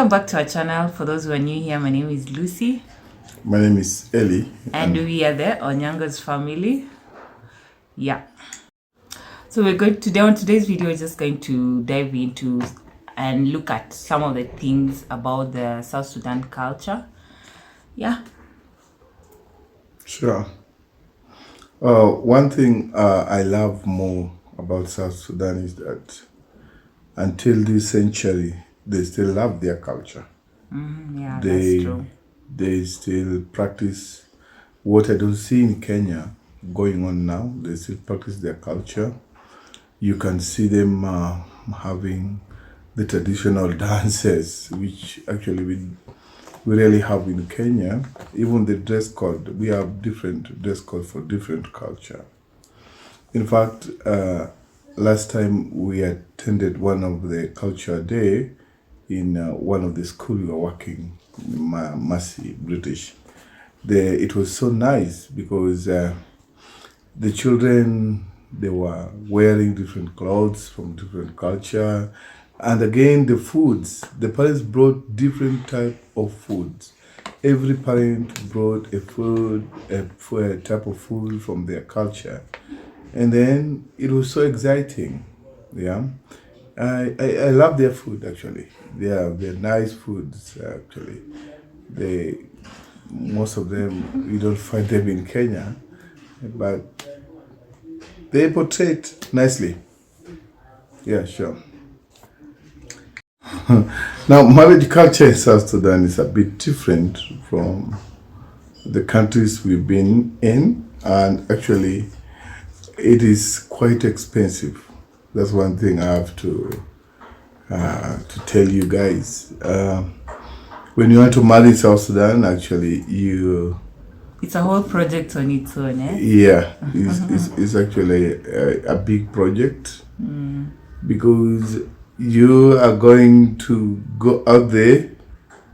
Welcome back to our channel. For those who are new here, my name is Lucy. My name is Ellie. And we are the Onyango's family. Yeah. So we're going today on today's video, we're just going to dive into and look at some of the things about the South Sudan culture. Yeah. Sure. One thing I love more about South Sudan is that until this century, they still love their culture. Yeah, That's true. They still practice what I don't see in Kenya going on now. They still practice their culture. You can see them having the traditional dances, which actually we really have in Kenya. Even the dress code, we have different dress code for different culture. In fact, last time we attended one of the culture day in one of the school we were working, Massey, British. It was so nice because the children, they were wearing different clothes from different culture. And again, the foods, the parents brought different type of foods. Every parent brought a type of food from their culture. And then it was so exciting. Yeah. I love their food actually. They're nice foods actually. Most of them, you don't find them in Kenya, but they portray it nicely. Yeah, sure. Now, marriage culture in South Sudan is a bit different from the countries we've been in, and actually, it is quite expensive. That's one thing I have to tell you guys. When you want to marry South Sudan, actually, it's a whole project on its own, eh? Yeah, it's actually a big project because you are going to go out there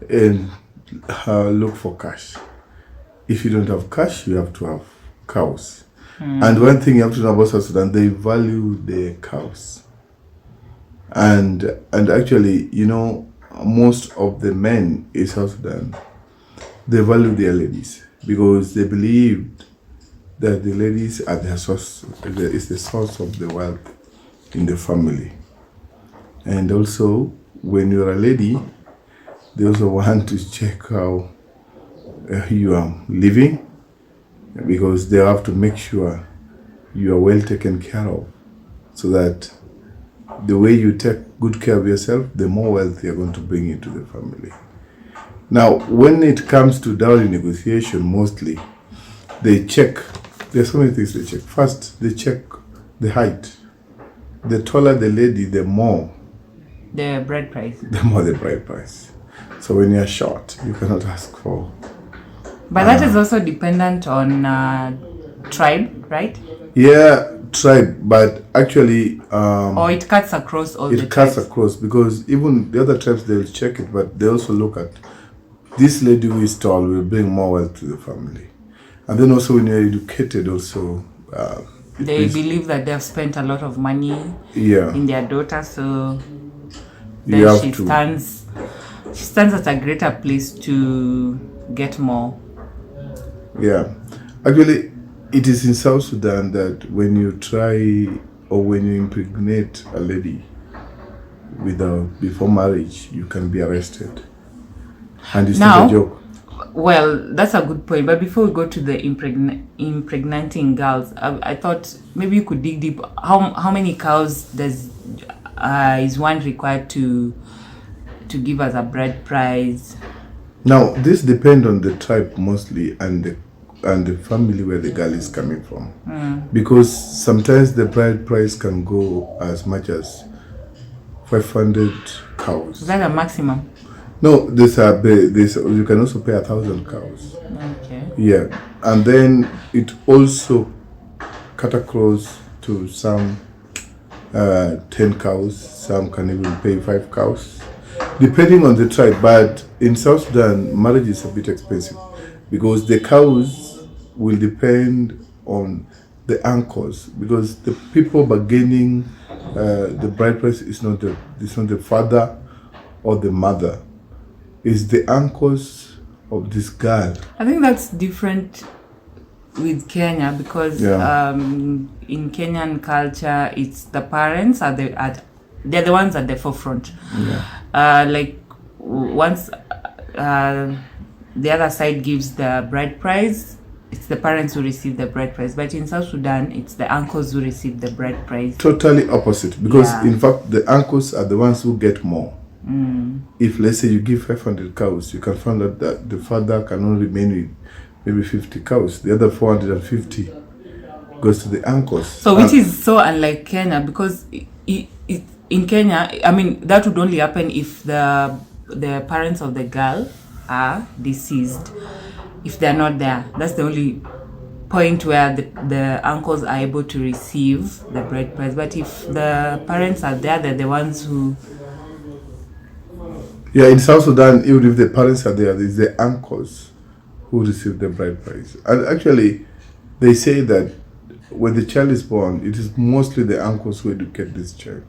and look for cash. If you don't have cash, you have to have cows. And one thing you have to know about South Sudan, they value their cows. And actually, most of the men in South Sudan, they value their ladies because they believe that the ladies are their source, is the source of the wealth in the family. And also, when you're a lady, they also want to check how you are living because they have to make sure you are well taken care of so that the way you take good care of yourself, the more wealth you're going to bring into the family. Now, when it comes to dowry negotiation, mostly, they check, there's so many things they check. First, they check the height. The taller the lady, the more the bride price. The more the bride price. So when you're short, you cannot ask for. But that is also dependent on tribe, right? Yeah, tribe, but actually or it cuts across all the tribes. It cuts across because even the other tribes, they'll check it, but they also look at this lady who is tall will bring more wealth to the family. And then also when you're educated also they believe that they've spent a lot of money in their daughter, so then she stands at a greater place to get more. Yeah, actually, it is in South Sudan that when you try or when you impregnate a lady before marriage, you can be arrested. And it's not a joke. Well, that's a good point. But before we go to the impregnating girls, I thought maybe you could dig deep. How many cows is one required to give as a bride price? Now, this depends on the tribe mostly and the family where the girl is coming from. Because sometimes the bride price can go as much as 500 cows. Is that a maximum? No, you can also pay 1,000 cows. Okay. Yeah, and then it also cut across to some 10 cows. Some can even pay 5 cows, depending on the tribe. But in South Sudan, marriage is a bit expensive because the cows will depend on the uncles, because the people bargaining the bride price is not the father or the mother. is the uncles of this girl. I think that's different with Kenya because in Kenyan culture, it's the parents they're the ones at the forefront. Like once the other side gives the bride price, it's the parents who receive the bride price. But in South Sudan, it's the uncles who receive the bride price. Totally opposite, because in fact the uncles are the ones who get more. If let's say you give 500 cows, you can find out that the father can only remain with maybe 50 cows. The other 450 goes to the uncles. So which is so unlike Kenya, because in Kenya, I mean, that would only happen if the parents of the girl are deceased. If they're not there, that's the only point where the uncles are able to receive the bride price. But if the parents are there, they're the ones who... Yeah, in South Sudan, even if the parents are there, it's the uncles who receive the bride price. And actually, they say that when the child is born, it is mostly the uncles who educate this child.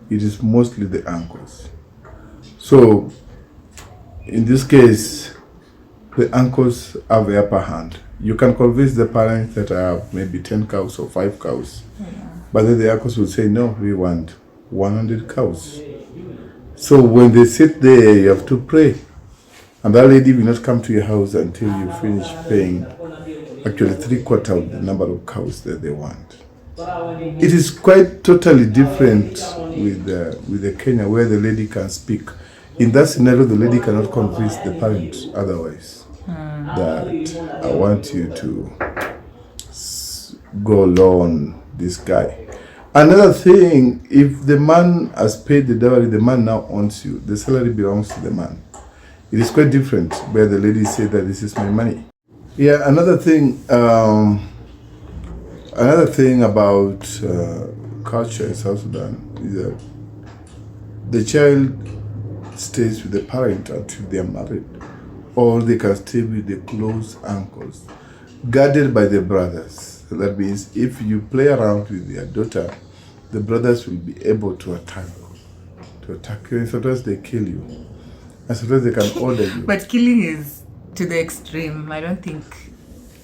It is mostly the uncles. So, in this case, the uncles have the upper hand. You can convince the parents that I have maybe 10 cows or 5 cows. But then the uncles will say, no, we want 100 cows. So when they sit there, you have to pray. And that lady will not come to your house until you finish paying actually 3/4 of the number of cows that they want. It is quite totally different with the Kenya, where the lady can speak. In that scenario, the lady cannot convince the parents otherwise that I want you to go loan this guy. Another thing, if the man has paid the dowry, the man now owns you. The salary belongs to the man. It is quite different where the lady said that this is my money. Yeah, another thing about culture in South Sudan is that the child stays with the parent until they are married, or they can stay with the close uncles, guarded by the brothers. So that means if you play around with your daughter, the brothers will be able to attack you. And sometimes they kill you, and sometimes they can order you. But killing is to the extreme. I don't think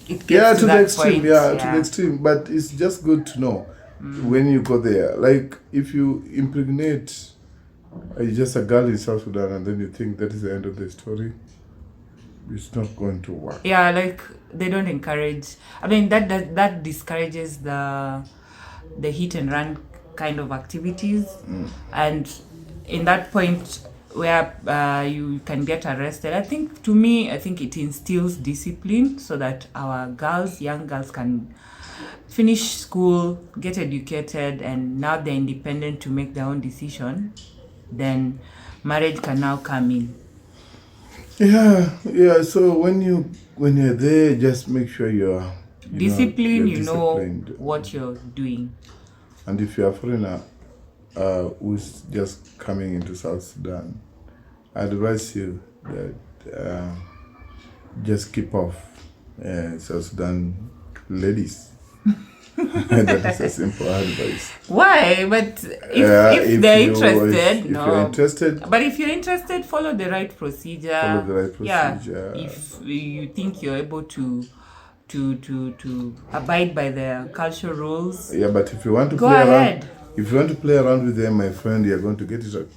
it gets to that the extreme. point. To the extreme. But it's just good to know when you go there. Like if you impregnate just a girl in South Sudan and then you think that is the end of the story, it's not going to work. Yeah, like they don't encourage. I mean, that discourages the hit and run kind of activities, and in that point where you can get arrested, I think it instills discipline so that our young girls can finish school, get educated, and now they're independent to make their own decision. Then marriage can now come in. Yeah. So when you're there, just make sure you're disciplined. You know what you're doing. And if you're a foreigner who's just coming into South Sudan, I advise you that just keep off South Sudan ladies. That is a simple advice. Why? But if they're interested, if you're interested. But if you're interested, follow the right procedure. Yeah. If you think you're able to abide by the cultural rules. Yeah, but if you want to go ahead. If you want to play around with them, my friend, you're going to get it.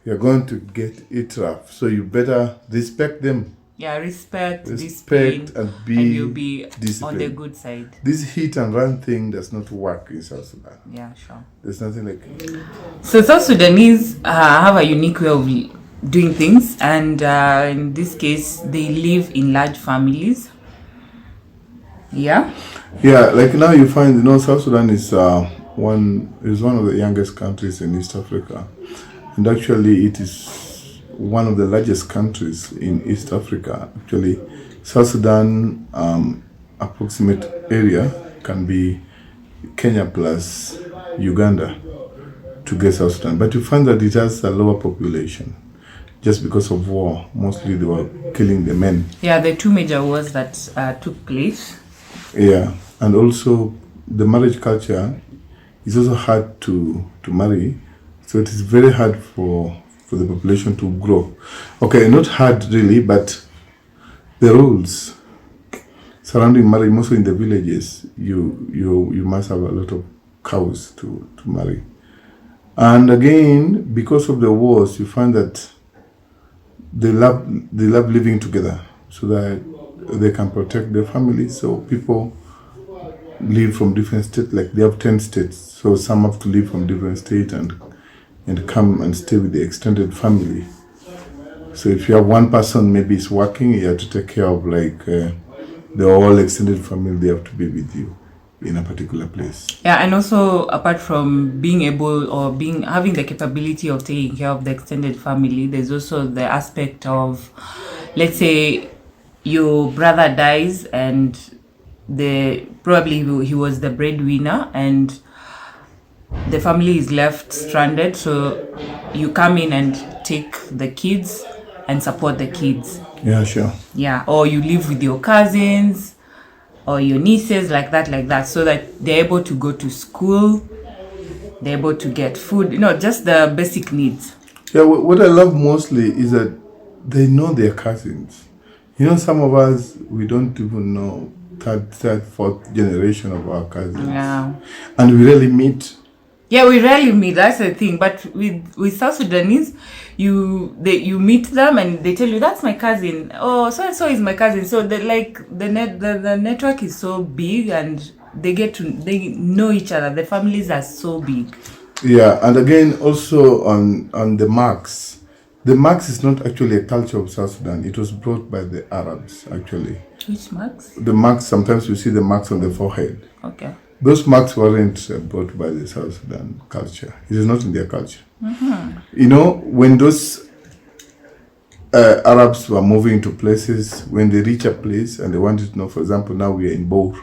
You're going to get it rough. So you better respect them. Yeah, respect, discipline, and you'll be disciplined. On the good side. This hit and run thing does not work in South Sudan. Yeah, sure. There's nothing like it. So South Sudanese have a unique way of doing things, and in this case, they live in large families. Yeah. Yeah, like now you find, South Sudan is one of the youngest countries in East Africa, and actually it is one of the largest countries in East Africa. Actually, South Sudan approximate area can be Kenya plus Uganda to get South Sudan. But you find that it has a lower population just because of war. Mostly they were killing the men. Yeah, the 2 major wars that took place. Yeah, and also the marriage culture is also hard to marry. So it is very hard for for the population to grow. Okay, not hard really, but the rules surrounding marriage, mostly in the villages, you must have a lot of cows to marry. And again, because of the wars, you find that they love living together so that they can protect their families. So people live from different states, like they have 10 states. So some have to live from different states and come and stay with the extended family. So if you have one person maybe is working, you have to take care of like the whole extended family. They have to be with you in a particular place. Yeah, and also apart from being able or having the capability of taking care of the extended family, there's also the aspect of, let's say, your brother dies and probably he was the breadwinner and the family is left stranded, so you come in and take the kids and support the kids. Yeah, sure. Yeah, or you live with your cousins or your nieces, like that, so that they're able to go to school, they're able to get food, just the basic needs. Yeah, what I love mostly is that they know their cousins. Some of us, we don't even know third, fourth generation of our cousins. Yeah. And we rarely meet. Yeah, we rarely meet. That's the thing. But with South Sudanese, you meet them and they tell you, that's my cousin. Oh, so and so is my cousin. So the network is so big and they know each other. The families are so big. Yeah, and again also on the marks. The marks is not actually a culture of South Sudan. It was brought by the Arabs actually. Which marks? The marks, sometimes you see the marks on the forehead. Okay. Those marks weren't brought by the South Sudan culture. It is not in their culture. Mm-hmm. When those Arabs were moving to places, when they reach a place and they wanted to know, for example, now we are in Bor.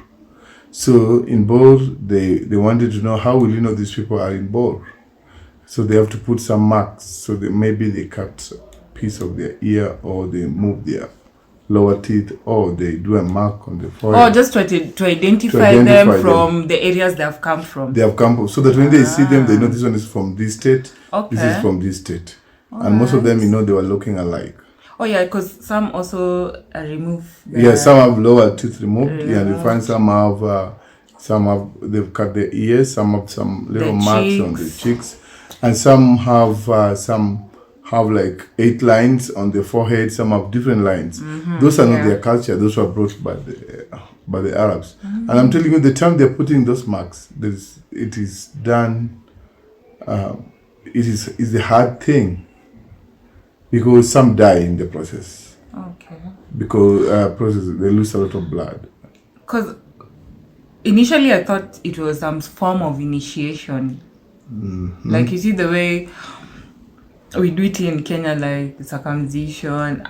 So in Bor, they wanted to know, how will you know these people are in Bor? So they have to put some marks. So maybe they cut a piece of their ear or they move their lower teeth, or they do a mark on the forehead. Oh, just to identify them from the areas they have come from. They have come from, so that when they see them, they know this one is from this state, okay, this is from this state. And most of them, they were looking alike. Oh yeah, because some also remove. Yeah, some have lower teeth removed. Yeah, you find some have they've cut their ears, some have some little marks on the cheeks, and some have like 8 lines on the forehead. Some have different lines. Mm-hmm, those are not their culture. Those were brought by the Arabs. Mm-hmm. And I'm telling you, the time they're putting those marks, it is done. It is a hard thing because some die in the process. Okay. Because they lose a lot of blood. Because initially I thought it was some form of initiation. Mm-hmm. Like you see the way we do it in Kenya, like circumcision.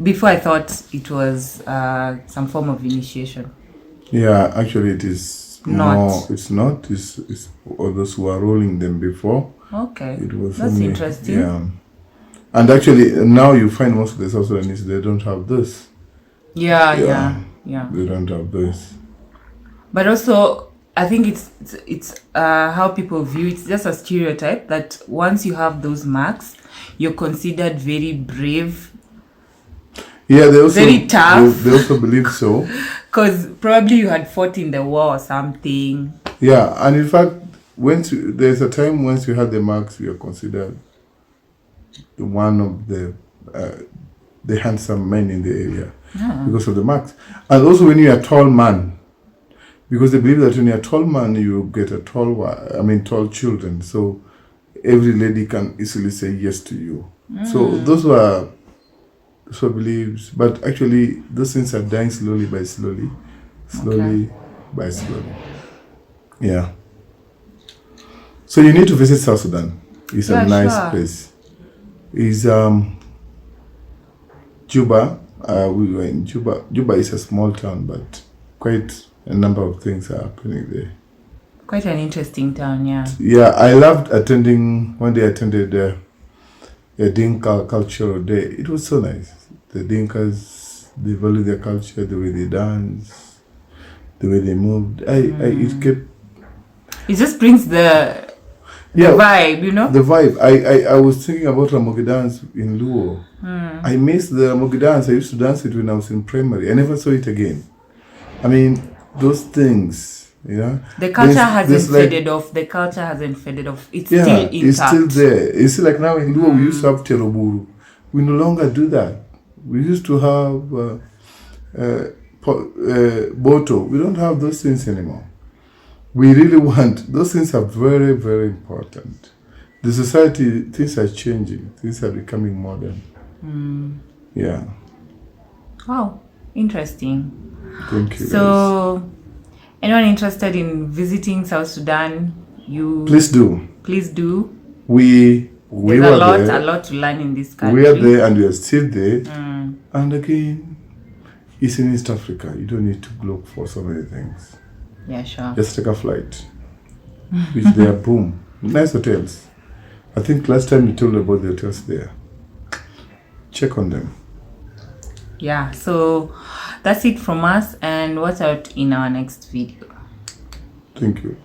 Before I thought it was some form of initiation. Yeah, actually it is not. No, it's not. It's all those who are ruling them before. Okay, it was that's only, interesting. Yeah, and actually now you find most of the South Sudanese, they don't have this. Yeah. They don't have this. But also, I think it's how people view it. It's just a stereotype that once you have those marks, you're considered very brave. Yeah, they also very tough. They also believe so. Because probably you had fought in the war or something. Yeah, and in fact, there's a time once you had the marks, you are considered one of the handsome men in the area because of the marks. And also when you're a tall man, because they believe that when you're a tall man, you get tall children. So every lady can easily say yes to you. So those were beliefs. But actually, those things are dying slowly by slowly. Yeah. So you need to visit South Sudan. It's a nice place. It's Juba. We were in Juba. Juba is a small town, but quite a number of things are happening there. Quite an interesting town, yeah. Yeah, I loved one day I attended a Dinka cultural day. It was so nice. The Dinkas, they value their culture, the way they dance, the way they moved. It just brings the Yeah, The vibe, you know? the vibe. I was thinking about Ramogi dance in Luo. I miss the Ramogi dance. I used to dance it when I was in primary. I never saw it again. I mean, those things, you know. The culture hasn't there's like, faded off. The culture hasn't faded off. It's yeah, still intact. it's still there. You see, like now in Luo, we used to have teroburu. We no longer do that. We used to have boto. We don't have those things anymore. We really want, those things are very, very important. The society, things are changing. Things are becoming modern. Yeah. Wow, interesting. Thank you. So, anyone interested in visiting South Sudan, Please do. Please do. We There's were a there. lot to learn in this country. We are there and we are still there. And again, it's in East Africa. You don't need to look for so many things. Yeah, sure. Just take a flight. Which they are boom. Nice hotels. I think last time you told about the hotels there. Check on them. Yeah, so that's it from us, and watch out in our next video. Thank you.